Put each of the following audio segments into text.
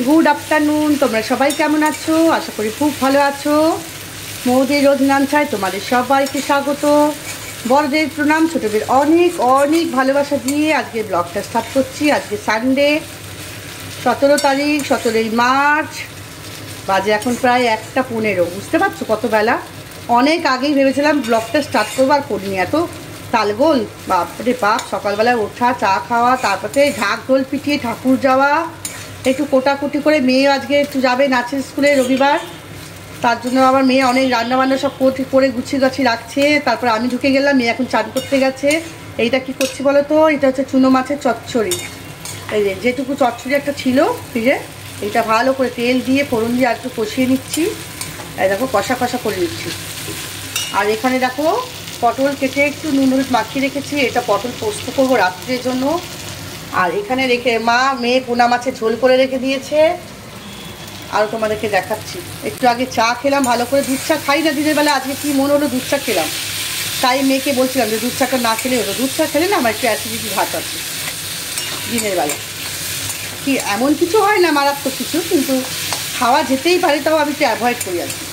Good afternoon. তোমরা সবাই কেমন আছো? আশা করি খুব ভালো আছো। মৌদের রোজনাঞ্চায় তোমাদের সবাইকে স্বাগত। বড়দের প্রণাম, ছোটদের অনেক অনেক ভালোবাসা দিয়ে আজকে ব্লগটা স্টার্ট করছি। আজকে সানডে 17 তারিখ, 17ই মার্চ। বাজে এখন প্রায় 1:15। বুঝতে পারছো কত বেলা। অনেক আগেই ভেবেছিলাম ব্লগটা স্টার্ট করবো, আর করিনি। এত তালগোল, বাপরে বাপ। সকালবেলায় ওঠা, চা খাওয়া, তারপরে ঢাক ঢোল পিটিয়ে ঠাকুর যাওয়া, একটু কোটাকুটি করে। মেয়ে আজকে একটু যাবে নাচের স্কুলে, রবিবার। তার জন্য আবার মেয়ে অনেক রান্নাবান্না সব করে গুছিয়ে গাছিয়ে রাখছে। তারপর আমি ঢুকে গেলাম, মেয়ে এখন চান করতে গেছে। এইটা কি করছি বলো তো? এটা হচ্ছে চুনো মাছের চচ্চড়ি। এই যে যেটুকু চচ্চড়ি একটা ছিল ফ্রিজে, এইটা ভালো করে তেল দিয়ে ফোড়ন দিয়ে আর একটু কষিয়ে নিচ্ছি। এই দেখো কষা কষা করে নিচ্ছি। আর এখানে দেখো পটল কেটে একটু নুন হলুদ মাখিয়ে রেখেছি। এটা পটল পোস্ত করবো রাত্রের জন্য। আর এখানে রেখে মেয়ে পোনা মাছের ঝোল করে রেখে দিয়েছে। আর তোমাদেরকে দেখাচ্ছি। একটু আগে চা খেলাম ভালো করে। দুধ চা খাই না দিনের বেলা, আজকে কি মনে হলো দুধ চা খেলাম। তাই মেয়েকে বলছিলাম যে দুধ চাটা না খেলে হতো। দুধ চা খেলে না আমার একটু অ্যাসিডিটি ভাত আছে দিনের বেলা। কি এমন কিছু হয় না মারাত্মক কিছু, কিন্তু খাওয়া যেতেই পারে, তাও আমি একটু অ্যাভয়েড করি আর কি।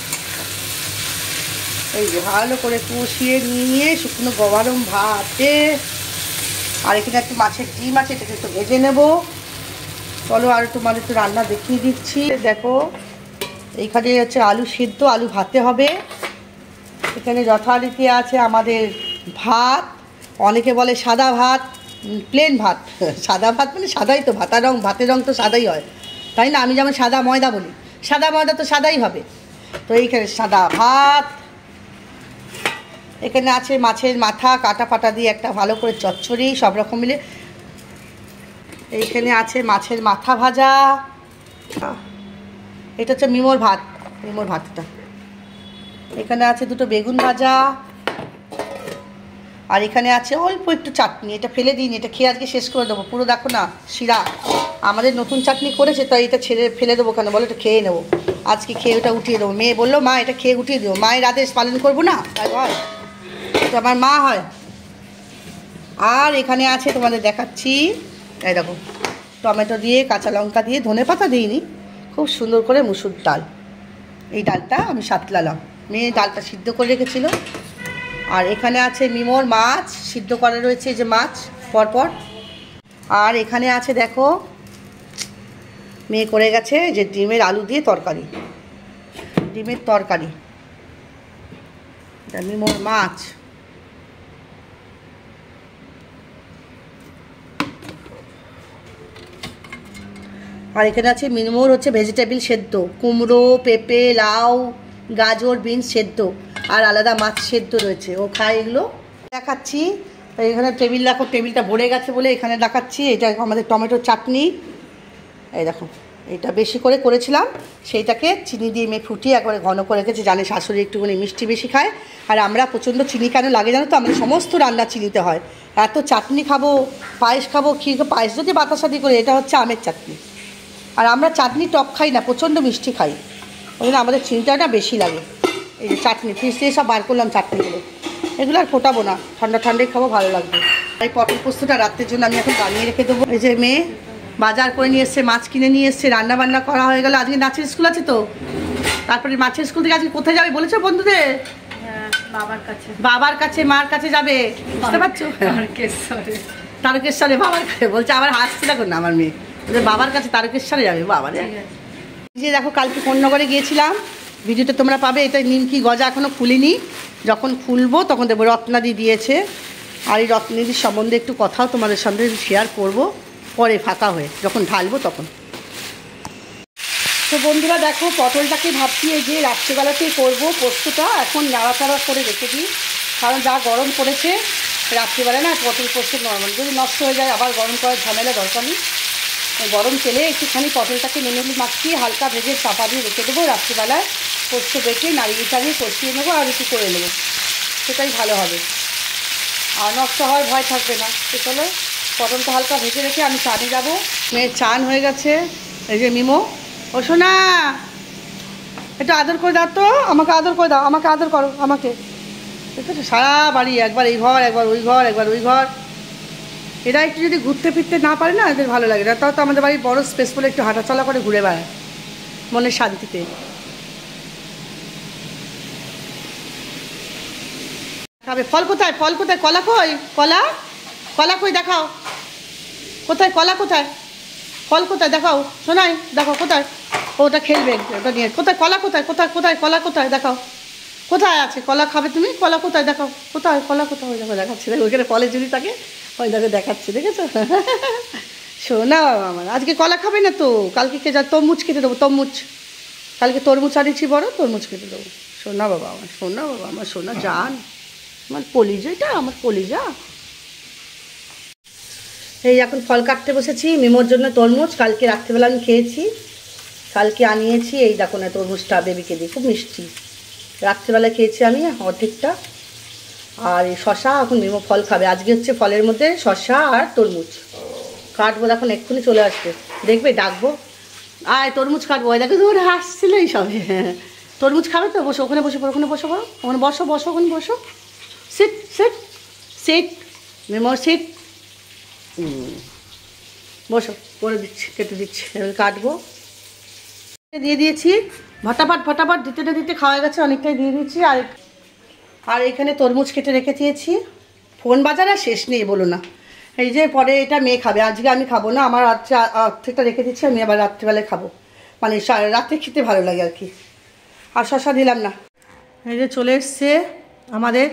এই যে ভালো করে কষিয়ে নিয়ে শুকনো গরম ভাতে। আর এখানে একটু মাছের ডিম আছে, এটাকে একটু ভেজে নেব। চলো আর তোমাদের একটু রান্না দেখিয়ে দিচ্ছি। দেখো এইখানে হচ্ছে আলু সিদ্ধ, আলু ভাতে হবে। এখানে যথারীতি আছে আমাদের ভাত। অনেকে বলে সাদা ভাত, প্লেন ভাত। সাদা ভাত মানে সাদাই তো, ভাতের রং তো সাদাই হয়, তাই না? আমি যেমন সাদা ময়দা বলি, সাদা ময়দা তো সাদাই হবে। তো এইখানে সাদা ভাত। এখানে আছে মাছের মাথা কাটা ফাটা দিয়ে একটা ভালো করে চচ্চড়ি, সব রকম মিলে। এইখানে আছে মাছের মাথা ভাজা। এটা হচ্ছে মিমোর ভাতটা। এখানে আছে দুটো বেগুন ভাজা। আর এখানে আছে অল্প একটু চাটনি, এটা ফেলে দিইনি, এটা খেয়ে আজকে শেষ করে দেবো পুরো। দেখো না শিরা, আমাদের নতুন চাটনি করেছে, তাই এটা ফেলে দেবো কেন বলো? এটা খেয়ে নেবো আজকে, খেয়ে ওটা উঠিয়ে দেবো। মেয়ে বললো মা এটা খেয়ে উঠিয়ে দেবো। মায়ের আদেশ পালন করবো না, তাই হয় তো আমার মা হয়। আর এখানে আছে তোমাদের দেখাচ্ছি, এই দেখো টমেটো দিয়ে, কাঁচা লঙ্কা দিয়ে, ধনে পাতা দিইনি, খুব সুন্দর করে মুসুর ডাল। এই ডালটা আমি সাতলালাম, মেয়ে ডালটা সিদ্ধ করে রেখেছিল। আর এখানে আছে মিমোর মাছ সিদ্ধ করা রয়েছে, যে মাছ পরপর। আর এখানে আছে দেখো মেয়ে করে গেছে যে ডিমের আলু দিয়ে তরকারি, ডিমের তরকারি। এটা মিমোর মাছ। আর এখানে আছে মিমোর হচ্ছে ভেজিটেবিল সেদ্ধ, কুমড়ো, পেঁপে, লাউ, গাজর, বিনস সেদ্ধ, আর আলাদা মাছ সেদ্ধ রয়েছে, ও খায় এগুলো। দেখাচ্ছি এখানে টেবিল, দেখো টেবিলটা ভরে গেছে বলে এখানে দেখাচ্ছি। এটা আমাদের টমেটোর চাটনি। এই দেখো এটা বেশি করে করেছিলাম, সেইটাকে চিনি দিয়ে মেয়ে ফুটিয়ে একবারে ঘন করে রেখেছি। জানে শাশুড়ি একটুখানি মিষ্টি বেশি খায়, আর আমরা প্রচণ্ড চিনি কেন লাগে জানো তো? আমাদের সমস্ত রান্না চিনিতে হয়। এত চাটনি খাবো, পায়েস খাবো, ক্ষীর, পায়েস যদি বাতাসা দিয়ে করে। এটা হচ্ছে আমের চাটনি। আর আমরা চাটনি টক খাই না, প্রচণ্ড মিষ্টি খাই, ওই জন্য আমাদের চিনিটা না বেশি লাগে। এই যে চাটনি ফ্রিজ দিয়ে সব বার করলাম চাটনিগুলো, এগুলো আর ফোটাবো না, ঠান্ডা ঠান্ডাই খাবো, ভালো লাগবে। এই পটল পোস্তটা রাত্রের জন্য আমি এখন বানিয়ে রেখে দেবো। এই যে মেয়ে বাজার করে নিয়ে এসছে, মাছ কিনে নিয়ে এসছে, রান্না বান্না করা হয়ে গেল। আজকে নাচের স্কুল আছে তো, তারপরে মাছের স্কুল থেকে আজকে কোথায় যাবে বলেছো বন্ধুদের? বাবার কাছে মার কাছে যাবে, বুঝতে পারছো? তারকেশ্বরে বাবার কাছে বলছে। আবার হাসছে দেখো না আমার মেয়ে, বাবার কাছে তারকেশ্বরে যাবে। বাবারে যে দেখো কালকে কোন্নগরে গিয়েছিলাম, ভিডিওটা তোমরা পাবে। এটা নিমকি গজা এখনও খুলিনি, যখন খুলবো তখন দেবো। রত্নাদি দিয়েছে, আর এই রত্নাদির সম্বন্ধে একটু কথাও তোমাদের সঙ্গে শেয়ার করব পরে, ফাঁকা হয়ে যখন ঢালবো তখন। তো বন্ধুরা দেখো পটলটাকে ভাবছি এই যে রাত্রিবেলাতেই করবো পোস্তটা। এখন নাড়াচাড়া করে রেখে দিই, কারণ যা গরম পড়েছে রাত্রিবেলা না পটল পোস্ত নর্মাল যদি নষ্ট হয়ে যায়, আবার গরম করার ঝামেলা দরকার নেই। গরম তেলে একটুখানি পটলটাকে নুন হলুদ মাখিয়ে হালকা ভেজে চাপা দিয়ে রেখে দেবো। রাত্রিবেলায় পোস্ত বেটে নাড়িয়ে চাড়িয়ে কষিয়ে নেবো আর একটু করে নেবো, সেটাই ভালো হবে। আর নষ্ট হওয়ার ভয় থাকবে না। তো চলো পটলটা হালকা ভেজে রেখে আমি চানে যাবো। মেয়ের চান হয়ে গেছে। এই যে মিমো, ও শোনা একটু আদর করে দাও তো, আমাকে আদর করে দাও, আমাকে আদর করো আমাকে। সারা বাড়ি একবার এই ঘর, একবার ওই ঘর, একবার ওই ঘর। এরা একটু যদি ঘুরতে ফিরতে না পারে না এদের ভালো লাগে না। তাও তো আমাদের বাড়ির বড় স্পেস বলে একটু হাঁটাচলা করে ঘুরে বেড়ায় মনের শান্তিতে। খাবে ফল কোথায়? ফল কোথায়? কলা কই? কলা কলা কই দেখাও, কোথায় কলা কোথায়? ফল কোথায় দেখাও? শোনাই দেখো কোথায়? ওটা খেলবে ওটা নিয়ে। কোথায় কলা? কোথায় কোথায় কোথায় কলা কোথায় দেখাও? কোথায় আছে কলা? খাবে তুমি? কলা কোথায় দেখাও? কোথায় কলা কোথায়? ওই দেখো দেখাচ্ছে, ওইখানে ফলের ঝুড়ি থাকে, ওই দেখো দেখাচ্ছে, দেখেছো? শোনা আমার আজকে কলা খাবে না তো, কালকে কে যা তরমুজ খেতে দেবো, তরমুজ কালকে তরমুজ আনিছি বড়, তরমুজ খেতে দেবো। শোনা বাবা আমার, শোনা বাবা আমার, শোনা জান আমার কলিজা, এটা আমার কলিজা। এই এখন ফল কাটতে বসেছি মিমোর জন্য তরমুজ, কালকে রাত্রিবেলা আমি খেয়েছি, কালকে আনিয়েছি। এই দেখো না তরমুজটা বেবিকে দিই, খুব মিষ্টি, রাত্রিবেলা খেয়েছি আমি অর্ধেকটা। আর এই শশা, এখন মিমো ফল খাবে, আজকে হচ্ছে ফলের মধ্যে শশা আর তরমুজ কাটবো, এখন এক্ষুনি চলে আসবে, দেখবে ডাকবো আয় তরমুজ কাটবো। ওই দেখো ওরা হাসছিল এই সবে। তরমুজ খাবে তো, বসো ওখানে, বসে পড়ো ওখানে, বসো পড়ো ওখানে, বসো বসো ওখানে বসো, সিট সিট সিট মিমো সিট, বসো করে দিচ্ছি, কেটে দিচ্ছি, এবার কাটবো। দিয়ে দিয়েছি ফটাফট ফটাফট দিতে দিতে খাওয়া গেছে, অনেকটাই দিয়ে দিয়েছি। আর এখানে তরমুজ কেটে রেখে দিয়েছি, ফোন বাজার আর শেষ নেই বলো না। এই যে পরে এটা মেয়ে খাবে, আজকে আমি খাবো না, আমার রাত্রে অর্ধেকটা রেখে দিচ্ছি, আমি আবার রাত্রিবেলায় খাবো, মানে রাত্রে খেতে ভালো লাগে আর কি। আর শশা দিলাম না। এই যে চলে এসছে আমাদের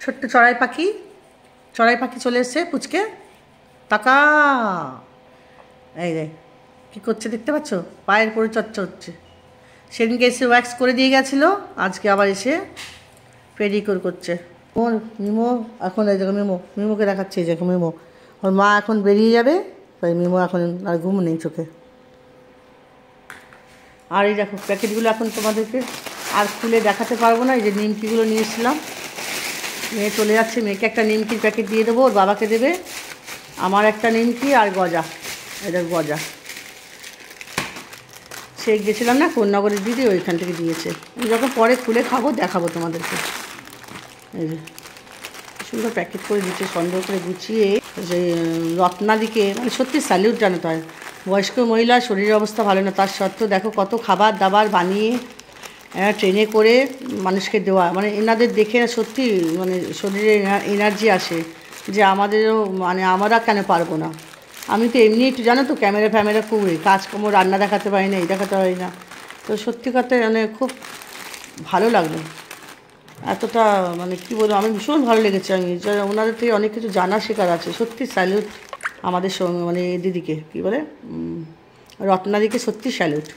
ছোট্ট চড়াই পাখি, চড়াই পাখি চলে এসছে পুচকে, টাকা এই রে কী করছে দেখতে পাচ্ছ, পায়ের পরিচর্যা হচ্ছে। সেদিনকে এসে ওয়্যাক্স করে দিয়ে গেছিলো, আজকে আবার এসে পেডিকিউর করছে। ওর মিমো এখন এই দেখো, মিমোকে দেখাচ্ছে, এই দেখো মিমো, ওর মা এখন বেরিয়ে যাবে, তাই মিমো এখন আর ঘুম নেই চোখে। আর এই দেখো প্যাকেটগুলো এখন তোমাদেরকে আর খুলে দেখাতে পারবো না, এই যে নিমকিগুলো নিয়ে এসেছিলাম, মেয়ে চলে যাচ্ছে, মেয়েকে একটা নিমকির প্যাকেট দিয়ে দেবো, ওর বাবাকে দেবে, আমার একটা নিমকি আর গজা, এটা গজা সে গেছিলাম না কোন্নগরের দিদি, ওইখান থেকে দিয়েছে। যখন পরে খুলে খাবো দেখাবো তোমাদেরকে। এই যে সুন্দর প্যাকেট করে দিচ্ছে, সুন্দর করে গুছিয়ে। যে রত্নাদিকে মানে সত্যি স্যালিউট জানাতে হয়, বয়স্ক মহিলা শরীরের অবস্থা ভালো না, তার সত্ত্বেও দেখো কত খাবার দাবার বানিয়ে ট্রেনে করে মানুষকে দেওয়া, মানে এনাদের দেখে সত্যি মানে শরীরে এনার্জি আসে, যে আমাদেরও মানে আমরা কেন পারবো না। আমি তো এমনি একটু জানো তো ক্যামেরা ফ্যামেরা খুব কাজকর্ম, রান্না দেখাতে পারি না, এই দেখাতে পারি না, তো সত্যি কথা মানে খুব ভালো লাগলো, এতটা মানে কী বলবো, আমি ভীষণ ভালো লেগেছে। আমি ওনাদের থেকে অনেক কিছু জানার শেখার আছে, সত্যি স্যালুট আমাদের মানে দিদিকে, কী বলে রত্নাদিকে, সত্যি স্যালুট।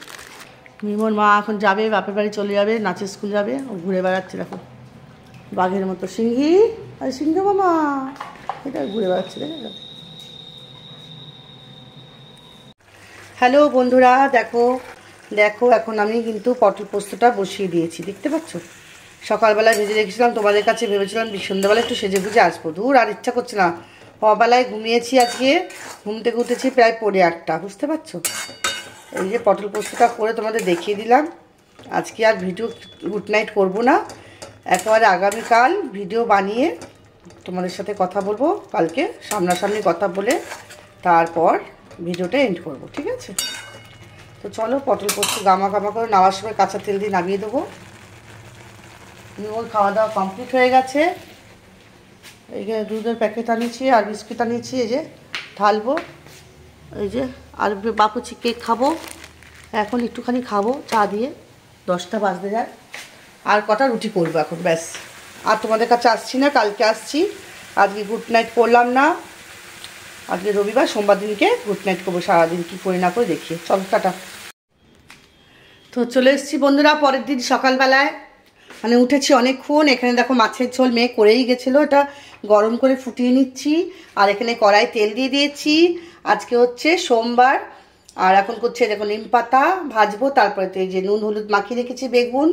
মিমোর মা এখন যাবে বাপের বাড়ি চলে যাবে, নাচের স্কুল যাবে, ও ঘুরে বেড়াচ্ছে দেখো বাঘের মতো। সিংহি, আরে সিংহ মামা, এটা ঘুরে বেড়াচ্ছে দেখো। হ্যালো বন্ধুরা, দেখো দেখো এখন আমি কিন্তু পটল পোস্তটা বসিয়ে দিয়েছি, দেখতে পাচ্ছ, সকালবেলায় ভেজে রেখেছিলাম, তোমাদের কাছে ভেবেছিলাম সন্ধ্যাবেলা একটু সেজে গুজে আসবো, দূর আর ইচ্ছা করছে না, অবেলায় ঘুমিয়েছি, আজকে ঘুম থেকে উঠেছি প্রায় 8:30, বুঝতে পারছো। এই যে পটল পোস্তটা করে তোমাদের দেখিয়ে দিলাম, আজকে আর ভিডিও গুড নাইট করবো না, একেবারে আগামীকাল ভিডিও বানিয়ে তোমাদের সাথে কথা বলবো, কালকে সামনাসামনি কথা বলে তারপর ভিডিওটা এন্ড করবো, ঠিক আছে। তো চলো পটল পোস্ত গামা গামা করে নামার সময় কাঁচা তেল দিয়ে নামিয়ে দেবো। ওর খাওয়া দাওয়া কমপ্লিট হয়ে গেছে, এইখানে দুধের প্যাকেট আনিয়েছি আর বিস্কিট আনিয়েছি, এই যে ঢালবো, এই যে আর বাপুচি কেক খাবো, এখন একটুখানি খাবো চা দিয়ে, 10টা বাজতে যায়, আর কটা রুটি করবো এখন ব্যাস। আর তোমাদের কাছে আসছি না, কালকে আসছি, আজকে গুড নাইট করলাম না, আজকে রবিবার, সোমবার দিনকে গুড নাইট করবো, সারাদিন কী করি না করে দেখিয়ে। চলো টাটা। তো চলে এসেছি বন্ধুরা পরের দিন সকালবেলায়, মানে উঠেছি অনেকক্ষণ, এখানে দেখো মাছের ঝোল মেয়ে করেই গেছিলো, এটা গরম করে ফুটিয়ে নিচ্ছি, আর এখানে কড়াই তেল দিয়ে দিয়েছি, আজকে হচ্ছে সোমবার, আর এখন করছে দেখো নিম পাতা ভাজবো, তারপরে তো এই যে নুন হলুদ মাখিয়ে রেখেছি বেগুন,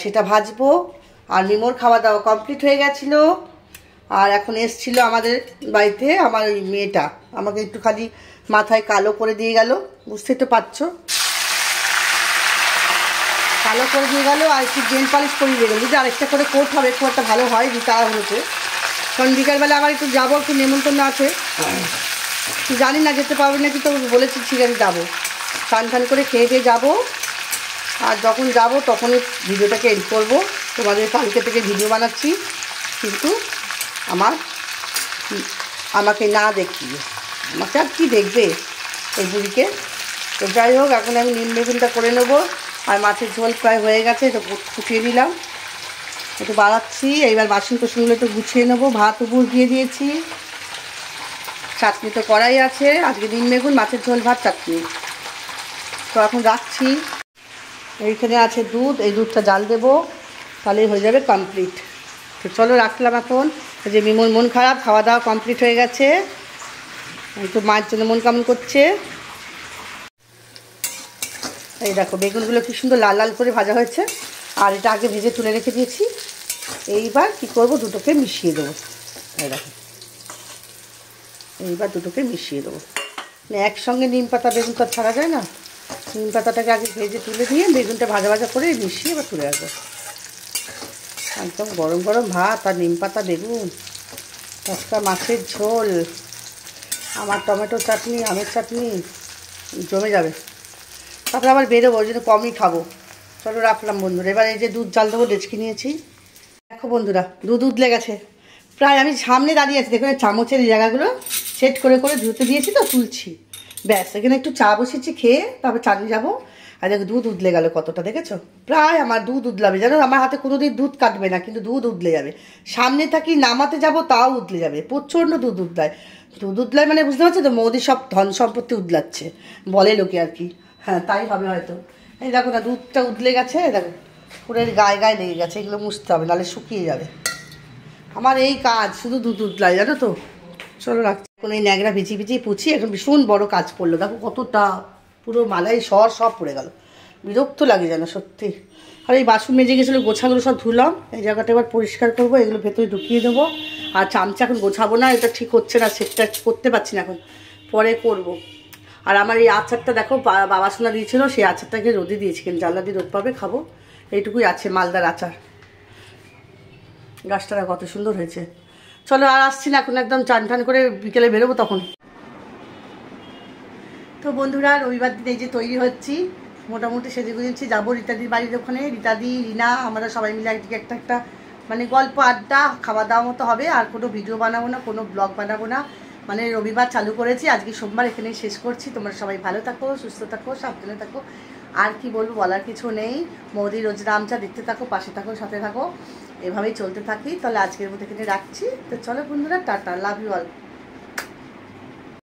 সেটা ভাজবো। আর মিমোর খাওয়া দাওয়া কমপ্লিট হয়ে গেছিলো, আর এখন এসছিলো আমাদের বাড়িতে আমার ওই মেয়েটা, আমাকে একটু খালি মাথায় কালো করে দিয়ে গেল, বুঝতেই তো পারছো, কালো করে দিয়ে গেলো, আর একটু জেল পালিশ করে দিয়ে গেলো, যদি আরেকটা করে কোট হবে, খুব একটা ভালো হয় তা হচ্ছে, কারণ বিকালবেলা আবার একটু যাবো, একটু নেমন্তন্ন আছে, জানি না যেতে পারবে নাকি, তো বলেছি ঠিক আছে যাবো, স্নান টান করে খেয়ে যাবো। আর যখন যাব তখনই ভিডিওটাকে এন্ড করবো। তোমাদের কালকে থেকে ভিডিও বানাচ্ছি, কিন্তু আমাকে না দেখিয়ে, আমাকে আর কি দেখবে এই বুড়িকে। তো যাই হোক, এখন আমি নিম বেগুনটা করে নেবো। আর মাছের ঝোল প্রায় হয়ে গেছে, তো ফুটিয়ে নিলাম, একটু বাড়াচ্ছি। এইবার বাসন কোসনগুলো একটু গুছিয়ে নেবো। ভাত উপর দিয়ে দিয়েছি, চাটনি তো করাই আছে, আজকে নিম বেগুন, মাছের ঝোল, ভাত, চাটনি। তো এখন রাখছি। এইখানে আছে দুধ, এই দুধটা জাল দেবো, তাহলেই হয়ে যাবে কমপ্লিট। তো চলো রাখলাম এখন। যে মিমোর মন খারাপ, খাওয়া দাওয়া কমপ্লিট হয়ে গেছে, একটু মায়ের জন্য মন কেমন করছে। এই দেখো বেগুনগুলো কি সুন্দর লাল লাল করে ভাজা হয়েছে, আর এটা আগে ভেজে তুলে রেখে দিয়েছি। এইবার কি করব, দুটোকে মিশিয়ে দেবো। এই দেখো, এইবার দুটোকে মিশিয়ে দেবো। একসঙ্গে নিম পাতা বেগুন তো ছাড়া যায় না, নিম পাতাটাকে আগে ভেজে তুলে দিয়ে বেগুনটা ভাজা ভাজা করে মিশিয়ে এবার তুলে রাখবো। একদম গরম গরম ভাত আর নিম পাতা বেগুন, টাটকা মাছের ঝোল, আমার টমেটো চাটনি, আমের চাটনি, জমে যাবে। তারপরে আবার বেরোবো, ওই জন্য কমই খাবো। চলো রাখলাম বন্ধুরা। এবার এই যে দুধ জাল দেবো, ডেচকি নিয়েছি। দেখো বন্ধুরা, দুধ উতলে গেছে প্রায়। আমি সামনে দাঁড়িয়ে আছি, দেখুন চামচের এই জায়গাগুলো সেট করে করে ধুতে দিয়েছি, তো তুলছি। ব্যাস, এখানে একটু চা বসেছি, খেয়ে তারপর চালিয়ে যাবো। আর দেখো দুধ উতলে গেল কতটা, দেখেছো? প্রায় আমার দুধ উতলাবে, জানো আমার হাতে কোনোদিন দুধ কাটবে না, কিন্তু দুধ উতলে যাবে। সামনে থাকি, নামাতে যাব তাও উতলে যাবে, প্রচণ্ড দুধ উতলায়। দুধ উতলায় মানে বুঝতে পারছো তো, মোদি সব ধন সম্পত্তি উতলাচ্ছে বলে লোকে আর কি। হ্যাঁ, তাই হবে হয়তো। এই দেখো না, দুধটা উতলে গেছে, দেখো পুরো গায়ে গায়ে লেগে গেছে। এগুলো মুছতে হবে, নাহলে শুকিয়ে যাবে। আমার এই কাজ, শুধু দুধ উতলায়, জানো তো। চলো রাখছি। এখন এই ন্যাংরা ভিজি ভিজি পুছি, এখন ভীষণ বড় কাজ পড়লো, দেখো কতটা, পুরো মালাই সব পড়ে গেল। বিরক্ত লাগে যেন সত্যি। আর এই বাসন মেজে গেছিলো, গোছাগুলো সব ধুলাম। এই জায়গাটা এবার পরিষ্কার করবো, এগুলো ভেতরে ঢুকিয়ে দেবো। আর চামচা এখন গোছাবো না, এটা ঠিক হচ্ছে না, সেটটা করতে পারছি না, এখন পরে করব। আর আমার এই আচারটা দেখো, বাবা সোনা দিয়েছিল, সেই আচারটাকে রোদে দিয়েছি, কিন্তু জানলা দিয়ে রোদ পাবে, খাবো। এইটুকুই আছে, মালদার আচার। গাছটা কত সুন্দর হয়েছে। চলো আর আসছি না, এখন একদম চান টান করে বিকেলে বেরোবো তখন। তো বন্ধুরা, রবিবার দিন এই যে তৈরি হচ্ছি, মোটামুটি সেজে গুজেছি, যাবো রীতাদির বাড়ির ওখানে। রীতাদি, রিনা, আমরা সবাই মিলে একদিকে একটা মানে গল্প আড্ডা, খাওয়া দাওয়া মতো হবে। আর কোনো ভিডিও বানাবো না, কোনো ব্লগ বানাবো না। মানে রবিবার চালু করেছি, আজকে সোমবার, এখানেই শেষ করছি। তোমরা সবাই ভালো থাকো, সুস্থ থাকো, সাবধানে থাকো। আর কি বলবো, বলার কিছু নেই। মোদি রোজ রামচা দেখতে থাকো, পাশে থাকো, সাথে থাকো, এভাবেই চলতে থাকি। তাহলে আজকের মতো এখানে রাখছি। তো চলো বন্ধুরা, টাটা, লাভ ইউ অল।